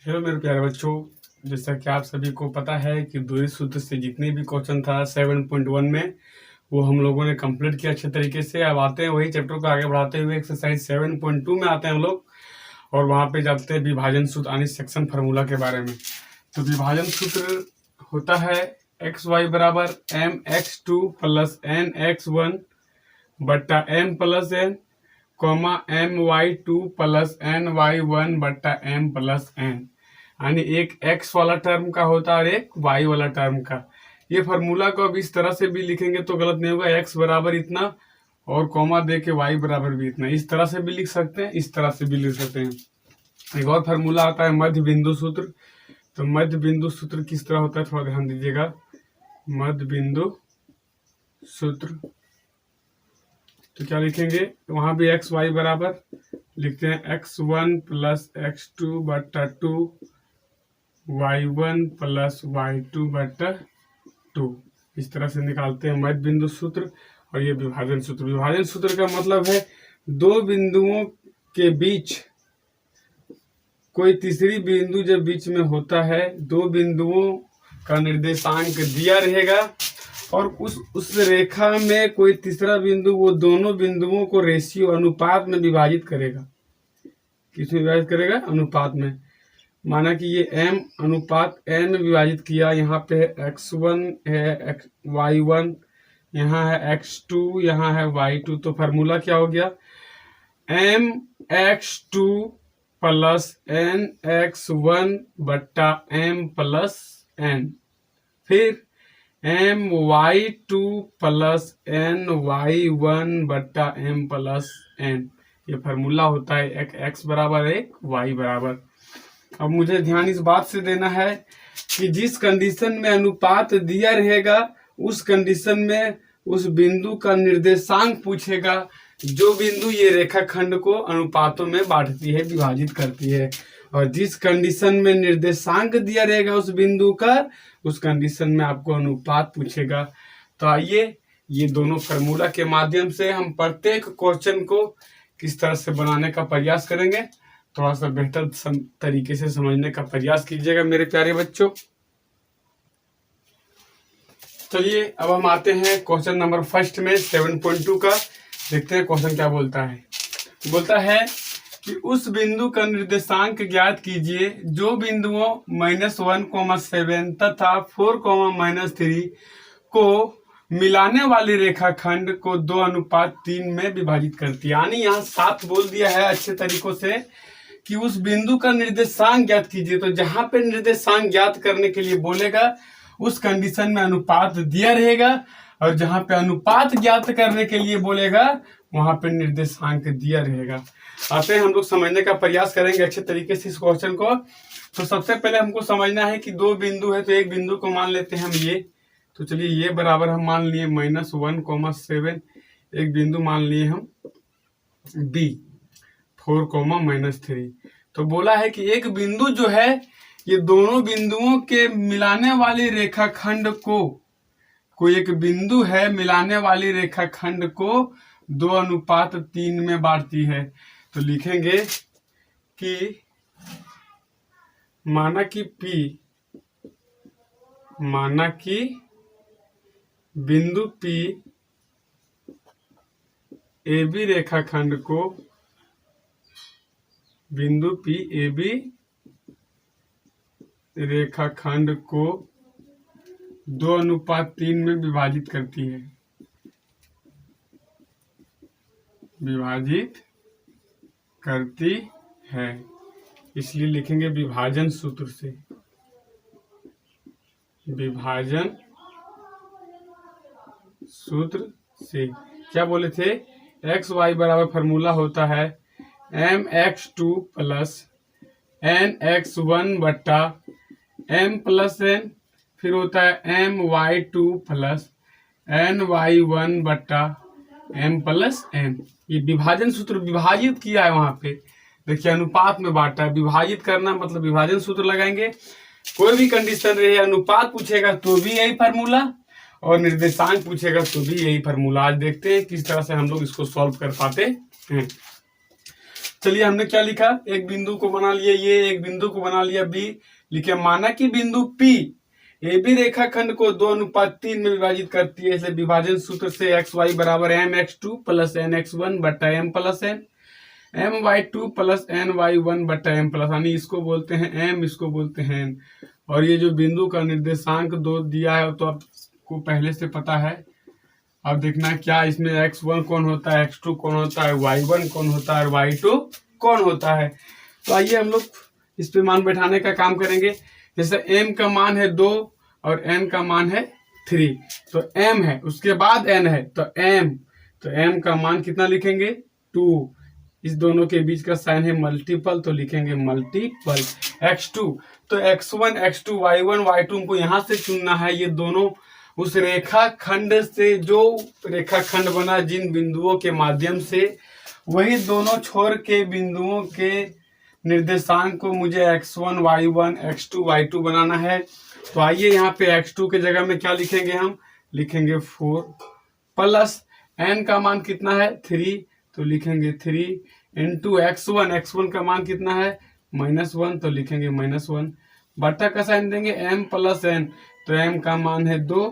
Hello मेरे प्यारे बच्चों, जैसा कि आप सभी को पता है कि दूरी सूत्र से जितने भी क्वेश्चन था 7.1 में वो हम लोगों ने कंप्लीट किया अच्छे तरीके से। अब आते हैं वही चैप्टर को आगे बढ़ाते हुए एक्सरसाइज 7.2 में आते हैं हम लोग, और वहाँ पे जाते हैं विभाजन सूत्र यानी सेक्शन फार्मूला के बारे में। तो विभाजन सूत्र होता है एक्स वाई बराबर M X two plus N X one बट्टा M plus N comma M Y two plus N Y one बट्टा एम प्लस एन, यानी एक x वाला टर्म का होता है और एक y वाला टर्म का। ये फार्मूला को अब इस तरह से भी लिखेंगे तो गलत नहीं होगा, x बराबर इतना और कॉमा दे के y बराबर भी इतना, इस तरह से भी लिख सकते हैं, इस तरह से भी लिख सकते हैं। एक और फार्मूला आता है मध्य बिंदु सूत्र। तो मध्य बिंदु सूत्र किस तरह होता है थोड़ा ध्यान दीजिएगा। मध्य बिंदु सूत्र तो क्या लिखेंगे, वहां भी एक्स वाई बराबर लिखते हैं x1 प्लस x2 बट्टा 2 y1 प्लस y2 बट्टा 2, इस तरह से निकालते हैं मध्य बिंदु सूत्र। और ये विभाजन सूत्र, विभाजन सूत्र का मतलब है दो बिंदुओं के बीच कोई तीसरी बिंदु जब बीच में होता है, दो बिंदुओं का निर्देशांक दिया रहेगा और उस रेखा में कोई तीसरा बिंदु वो दोनों बिंदुओं को रेशियो अनुपात में विभाजित करेगा। किस में विभाजित करेगा? अनुपात में। माना कि ये m अनुपात n में विभाजित किया, यहाँ पे x1 है y1, यहाँ है x2, यहाँ है y2। तो फार्मूला क्या हो गया, mx2 प्लस nx1 बट्टा m प्लस n, फिर my2 प्लस ny1 बट्टा m प्लस n। ये फार्मूला होता है एक x बराबर एक y बराबर। अब मुझे ध्यान इस बात से देना है कि जिस कंडीशन में अनुपात दिया रहेगा उस कंडीशन में उस बिंदु का निर्देशांक पूछेगा, जो बिंदु ये रेखाखंड को अनुपातों में बांटती है, विभाजित करती है। और जिस कंडीशन में निर्देशांक दिया रहेगा उस बिंदु का, उस कंडीशन में आपको अनुपात पूछेगा। तो आइए ये दोनों फार्मूला के माध्यम से हम प्रत्येक क्वेश्चन को किस तरह से बनाने का प्रयास करेंगे, थोड़ा सा बेहतर तरीके से समझने का प्रयास कीजिएगा मेरे प्यारे बच्चों। चलिए अब हम आते हैं क्वेश्चन नंबर फर्स्ट में 7.2 का। देखते हैं क्वेश्चन क्या बोलता है। बोलता है कि उस बिंदु का निर्देशांक ज्ञात कीजिए जो बिंदुओं -1,7 तथा 4,-3 को मिलाने वाली रेखाखंड को 2:3 में विभाजित करती है। यानी यहाँ 7 बोल दिया है अच्छे तरीकों से कि उस बिंदु का निर्देशांक ज्ञात कीजिए। तो जहां पे निर्देशांक ज्ञात करने के लिए बोलेगा उस कंडीशन में अनुपात दिया रहेगा, और जहां पे अनुपात ज्ञात करने के लिए बोलेगा वहां पे निर्देशांक दिया रहेगा। आते हैं हम लोग समझने का प्रयास करेंगे अच्छे तरीके से इस क्वेश्चन को। तो सबसे पहले हमको समझना है कि दो बिंदु है, तो एक बिंदु को मान लेते हैं हम ये। तो चलिए ये बराबर हम मान लिए -1,7, एक बिंदु मान लिए हम B 4,-3। तो बोला है कि एक बिंदु जो है ये दोनों बिंदुओं के मिलाने वाली रेखाखंड को, कोई एक बिंदु है मिलाने वाली रेखाखंड को 2:3 में बांटती है। तो लिखेंगे कि माना कि बिंदु P AB रेखाखंड को, बिंदु P AB रेखाखंड को 2:3 में विभाजित करती है, विभाजित करती है। इसलिए लिखेंगे विभाजन सूत्र से, विभाजन सूत्र से। क्या बोले थे, एक्स वाई बराबर फार्मूला होता है mx2 प्लस nx1 बट्टा m प्लस n, फिर होता है my2 प्लस ny1 बट्टा m प्लस n। ये विभाजन सूत्र विभाजित किया है, वहां पे देखिए अनुपात में बांटा है। विभाजित करना मतलब विभाजन सूत्र लगाएंगे। कोई भी कंडीशन रहे, अनुपात पूछेगा तो भी यही फार्मूला, और निर्देशांक पूछेगा तो भी यही फार्मूला। आज देखते हैं किस तरह से हम लोग इसको सॉल्व कर पाते हैं। चलिए हमने क्या लिखा, एक बिंदु को बना लिया ये, एक बिंदु को बना लिया बी, लिखे माना कि बिंदु पी ए बी रेखाखंड को 2:3 में विभाजित करती है, इसलिए विभाजन सूत्र से एक्स वाई बराबर mx2 प्लस nx1 बट्टा m plus n, my2 plus ny1 बट्टा m प्लस, यानी इसको बोलते हैं m, इसको बोलते हैं n। और ये जो बिंदु का निर्देशांक 2 दिया है तो आपको पहले से पता है। अब देखना क्या इसमें x1 कौन होता है, x2 कौन होता है, y1 कौन होता है और y2 कौन होता है। तो आइए हम लोग इस पे मान बैठाने का काम करेंगे। जैसे m का मान है 2 और n का मान है 3, तो m है उसके बाद n है तो m का मान कितना लिखेंगे 2, इस दोनों के बीच का साइन है मल्टीपल तो लिखेंगे मल्टीपल x2, तो x1 x2 y1 y2 को यहाँ से चुनना है। ये दोनों उस रेखा खंड से, जो रेखा खंड बना जिन बिंदुओं के माध्यम से, वही दोनों छोर के बिंदुओं के निर्देशांक को मुझे x1 y1 x2 y2 बनाना है। तो आइए यहाँ पे x2 के जगह में क्या लिखेंगे, हम लिखेंगे 4 प्लस n का मान कितना है 3, तो लिखेंगे 3 इंटू x1 का मान कितना है -1, तो लिखेंगे -1 बट्टा का साइन देंगे m प्लस n, तो m का मान है 2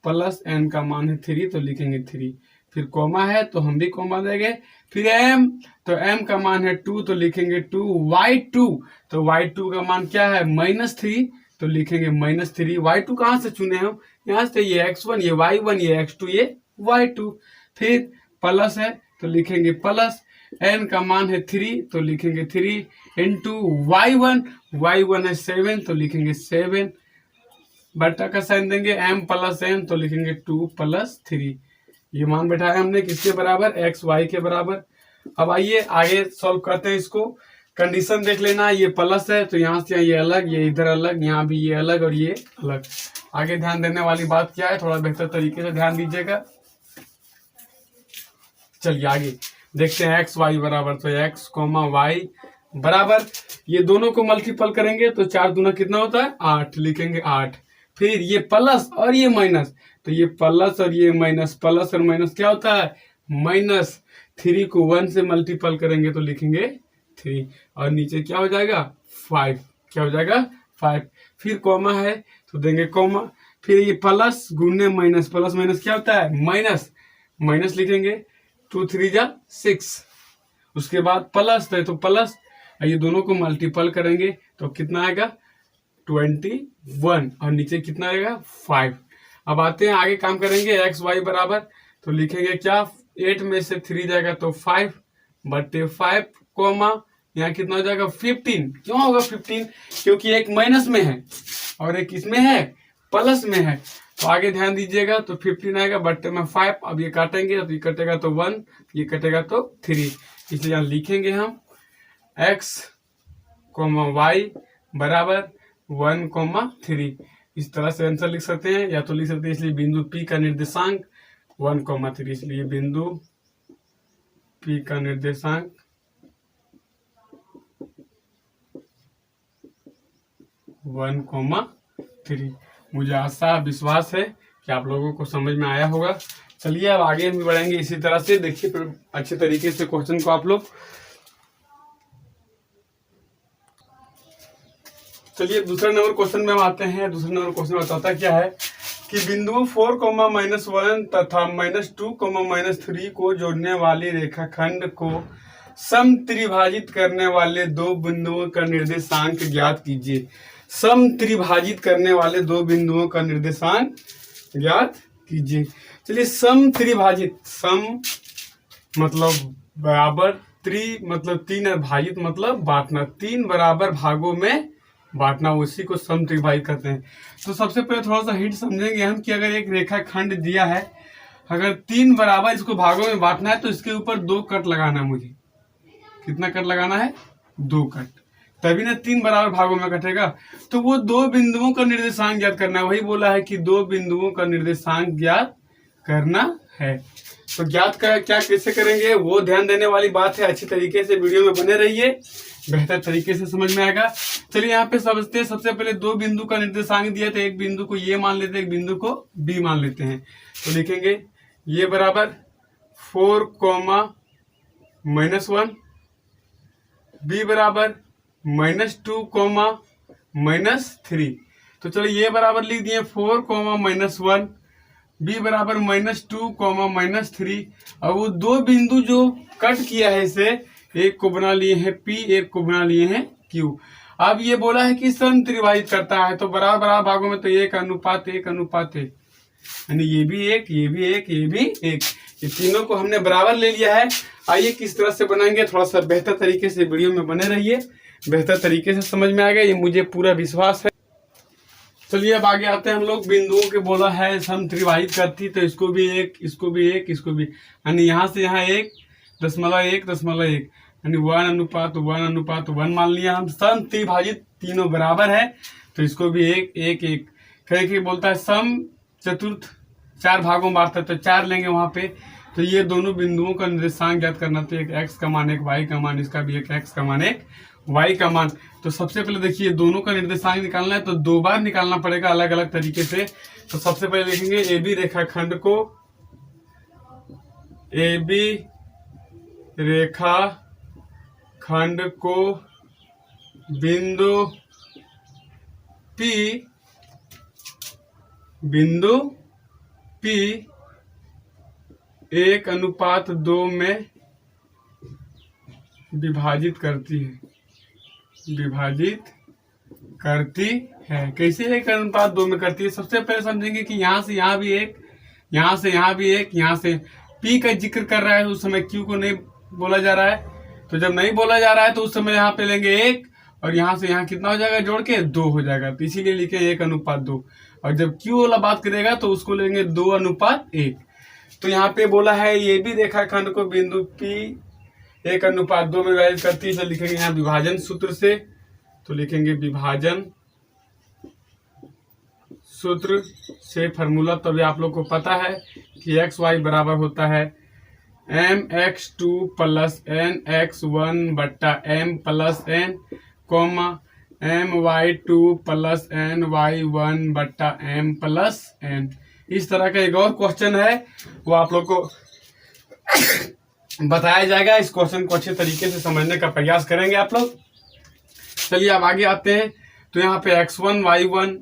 प्लस n का मान है 3, तो लिखेंगे 3, फिर कोमा है तो हम भी कोमा देंगे, फिर m, तो m का मान है 2 तो लिखेंगे 2, y2, तो y2 का मान क्या है -3, तो लिखेंगे -3। y2 कहाँ से चुने हम, यहाँ से, ये x1 ये y1 ये x2 ये y2, फिर प्लस है तो लिखेंगे प्लस, n का मान है 3 तो लिखेंगे 3 इंटू y1 है 7 तो लिखेंगे 7 बट्टा का साइन देंगे m प्लस n तो लिखेंगे 2 प्लस 3। ये मान बैठाया हमने किसके बराबर, x y के बराबर। अब आइए आगे सॉल्व करते हैं इसको। कंडीशन देख लेना, ये प्लस है तो यहाँ से ये अलग, ये इधर अलग, यहाँ भी ये अलग और ये अलग। आगे ध्यान देने वाली बात क्या है, थोड़ा बेहतर तरीके से ध्यान दीजिएगा। चलिए आगे देखते हैं x y बराबर, तो x y बराबर, ये दोनों को मल्टीपल करेंगे तो 4 दूना कितना होता है 8, लिखेंगे 8। फिर ये प्लस और ये माइनस, तो ये प्लस और ये माइनस, प्लस और माइनस क्या होता है -3 को 1 से मल्टीपल करेंगे तो लिखेंगे 3, और नीचे क्या हो जाएगा 5, क्या हो जाएगा 5। फिर कॉमा है तो देंगे कॉमा, फिर ये प्लस गुने माइनस, प्लस माइनस क्या होता है माइनस लिखेंगे, 2 3 जा 6, उसके बाद प्लस है तो प्लस, ये दोनों को मल्टीपल करेंगे तो कितना आएगा 21, और नीचे कितना आएगा 5। अब आते हैं आगे काम करेंगे, x y बराबर, तो लिखेंगे क्या 8 में से 3 जाएगा तो 5 बटे 5 कोमा, यहाँ कितना हो जाएगा 15। क्यों होगा 15, क्योंकि एक माइनस में है और एक इसमें है प्लस में है। तो आगे ध्यान दीजिएगा, तो 15 आएगा बट्टे में 5, अब ये काटेंगे तो ये कटेगा तो 1, ये कटेगा तो 3, इसलिए यहाँ लिखेंगे हम x y बराबर 1 3। इस तरह से आंसर लिख सकते हैं, या तो लिख सकते हैं इसलिए बिंदु P का निर्देशांक 1 3, इसलिए बिंदु P का निर्देशांक 1 3। मुझे आशा विश्वास है कि आप लोगों को समझ में आया होगा। चलिए अब आगे हम बढ़ेंगे इसी तरह से, देखिए अच्छे तरीके से क्वेश्चन को आप लोग। चलिए दूसरे नंबर क्वेश्चन में हम आते हैं। दूसरे नंबर क्वेश्चन बताता क्या है कि बिंदु 4, -1 तथा -2, -3 को जोड़ने वाली रेखाखंड को समत्रिभाजित करने वाले दो बिंदुओं का निर्देशांक ज्ञात कीजिए। समत्रिभाजित करने वाले दो बिंदुओं का निर्देशांक ज्ञात कीजिए। चलिए समत्रिभाजित, सम मतलब बराबर, त्रि मतलब 3 भाजित मतलब बांटना, 3 बराबर भागों में बांटना, उसी को समत्रिभाजित करते हैं। तो सबसे पहले थोड़ा सा हिंट समझेंगे हम कि अगर एक रेखाखंड दिया है, अगर 3 बराबर इसको भागों में बांटना है तो इसके ऊपर 2 कट लगाना है। मुझे कितना कट लगाना है 2 कट, तभी ना 3 बराबर भागों में कटेगा। तो वो 2 बिंदुओं का निर्देशांक ज्ञात करना है, वही बोला है कि 2 बिंदुओं का निर्देशांक ज्ञात करना है। तो ज्ञात क्या कैसे करेंगे वो ध्यान देने वाली बात है। अच्छी तरीके से वीडियो में बने रहिए, बेहतर तरीके से समझ में आएगा। चलिए यहाँ पे समझते हैं। सबसे पहले 2 बिंदु का निर्देशांक दिया था, एक बिंदु को ये मान लेते हैं, एक बिंदु को बी मान लेते हैं। तो लिखेंगे ये बराबर 4, -1 बी बराबर -2 कोमा -3। तो चलो ये बराबर लिख दिए 4 कोमा -1। बी बराबर -2 कोमा -3। अब वो दो बिंदु जो कट किया है इसे, एक को बना लिए हैं P, एक को बना लिए हैं Q। अब ये बोला है कि सम त्रिभाजित करता है, तो बराबर बराबर भागों में तो 1:1:1, यानी ये भी एक, ये भी एक, ये भी एक, ये तीनों को हमने बराबर ले लिया है। आइए किस तरह से बनाएंगे, थोड़ा सा बेहतर तरीके से वीडियो में बने रहिए, बेहतर तरीके से समझ में आ गया, ये मुझे पूरा विश्वास है। चलिए अब आगे आते हैं हम लोग। बिंदुओं के बोला है सम त्रिभाजित करती, तो इसको भी एक, इसको भी एक, इसको भी, यानी यहाँ से यहाँ 1.1.1, यानी 1:1:1 मान लिया हम। सम त्रिभाजित तीनों बराबर है, तो इसको भी एक एक एक कह के बोलता है। सम चतुर्थ 4 भागों में बांटता है, तो 4 लेंगे वहां पे। तो ये दोनों बिंदुओं का निर्देशांक ज्ञात करना, तो एक x का मान, एक y का मान, इसका भी एक x का मान, एक y का मान। तो सबसे पहले देखिए दोनों का निर्देशांक निकालना है, तो 2 बार निकालना पड़ेगा अलग अलग तरीके से। तो सबसे पहले लिखेंगे AB रेखाखंड को, AB रेखाखंड को बिंदु P 1:2 में विभाजित करती है। कैसे 1:2 में करती है? सबसे पहले समझेंगे कि यहाँ से यहाँ भी एक, यहाँ से यहाँ भी एक, यहाँ से P का जिक्र कर रहा है, उस समय Q को नहीं बोला जा रहा है। तो जब नहीं बोला जा रहा है तो उस समय यहाँ पे लेंगे 1, और यहाँ से यहाँ कितना हो जाएगा जोड़ के 2 हो जाएगा, तो इसीलिए लिखे 1:2। और जब Q वाला बात करेगा तो उसको लेंगे 2:1। तो यहाँ पे बोला है ये भी रेखाखंड को बिंदु P 1:2 में विभाजित करती है। तो लिखेंगे यहाँ विभाजन सूत्र से, तो लिखेंगे विभाजन सूत्र से फॉर्मूला तो अभी आप लोग को पता है कि XY बराबर होता है mx2 + nx1/m + n, my2 + ny1/m + n। इस तरह का एक और क्वेश्चन है, वो आप लोग को बताया जाएगा। इस क्वेश्चन को अच्छे तरीके से समझने का प्रयास करेंगे आप लोग। चलिए अब आगे आते हैं। तो यहाँ पे x1 y1,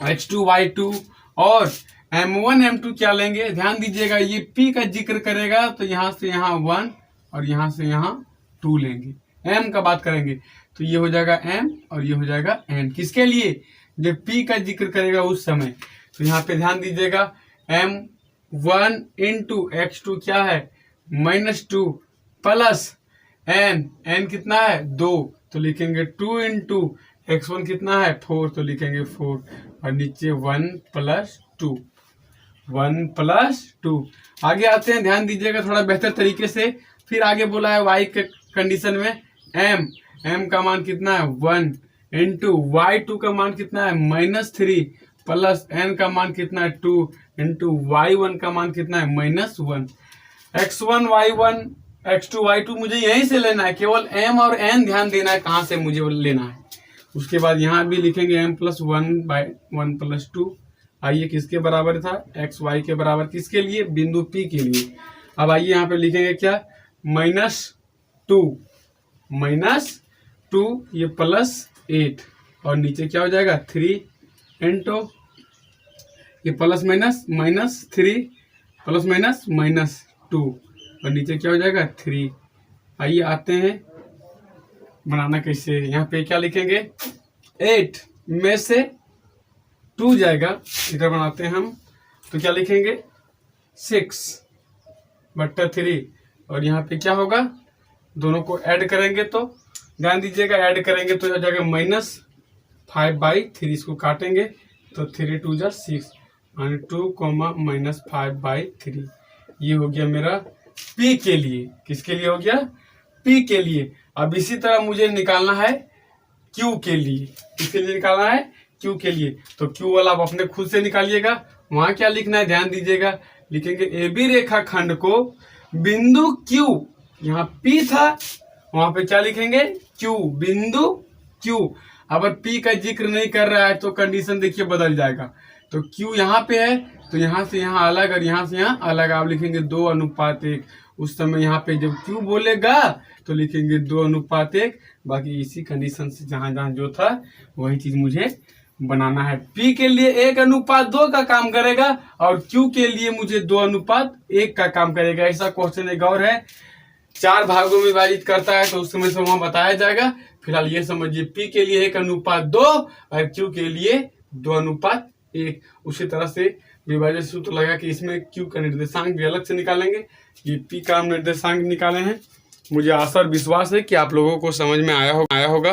h2 y2 और m1 m2 क्या लेंगे, ध्यान दीजिएगा। ये P का जिक्र करेगा तो यहाँ से यहाँ 1 और यहाँ से यहाँ 2 लेंगे। m का बात करेंगे तो ये हो जाएगा m और ये हो जाएगा n। किसके लिए? जब P का जिक्र करेगा उस समय। तो यहाँ पे ध्यान दीजिएगा, m1 × x2 क्या है -2 प्लस n कितना है 2, तो लिखेंगे 2 × x1 कितना है 4, तो लिखेंगे 4, और नीचे 1 + 2। आगे आते हैं, ध्यान दीजिएगा थोड़ा बेहतर तरीके से। फिर आगे बोला है y के कंडीशन में m का मान कितना है 1 × y2 का मान कितना है -3 प्लस n का मान कितना है 2 × y1 का मान कितना है -1। x1 y1 x2 y2 मुझे यहीं से लेना है, केवल m और n ध्यान देना है कहाँ से मुझे लेना है। उसके बाद यहाँ भी लिखेंगे m + 1/1 + 2। आइए किसके बराबर था, x y के बराबर, किसके लिए, बिंदु P के लिए। अब आइए यहाँ पे लिखेंगे क्या, -2 ये +8, और नीचे क्या हो जाएगा 3 × ये +- -2, और नीचे क्या हो जाएगा 3। आइए आते हैं बनाना कैसे। यहाँ पे क्या लिखेंगे, 8 में से 2 जाएगा, इधर बनाते हैं हम। तो क्या लिखेंगे 6/3, और यहाँ पे क्या होगा, दोनों को ऐड करेंगे तो ध्यान दीजिएगा, ऐड करेंगे तो हो जाएगा -5/3। इसको काटेंगे तो 3 × 2 = 6, यानी 2, -5/3। ये हो गया मेरा P के लिए। किसके लिए हो गया, P के लिए। अब इसी तरह मुझे निकालना है Q के लिए। किसके लिए निकालना है, Q के लिए। तो Q वाला आप अपने खुद से निकालिएगा। वहां क्या लिखना है ध्यान दीजिएगा, लिखेंगे AB रेखाखंड को बिंदु Q, यहाँ P था वहां पे क्या लिखेंगे Q, बिंदु Q। अगर P का जिक्र नहीं कर रहा है तो कंडीशन देखिए बदल जाएगा। तो Q यहाँ पे है तो यहाँ से यहाँ अलग और यहाँ से यहाँ अलग, आप लिखेंगे 2:1। उस समय यहाँ पे जब क्यू बोलेगा तो लिखेंगे 2:1। बाकी इसी कंडीशन से जहां जहां जो था वही चीज मुझे बनाना है। P के लिए 1:2 का काम करेगा और Q के लिए मुझे 2:1 का काम करेगा। ऐसा क्वेश्चन एक और है, 4 भागों में विभाजित करता है तो उस समय से वहां बताया जाएगा। फिलहाल ये समझिए P के लिए 1:2 और Q के लिए 2:1। उसी तरह से विभाजन सूत्र लगा कि इसमें Q का निर्देशांक भी अलग से निकालेंगे। ये P का हम निर्देशांक निकाले हैं। मुझे आशा और विश्वास है कि आप लोगों को समझ में आया होगा।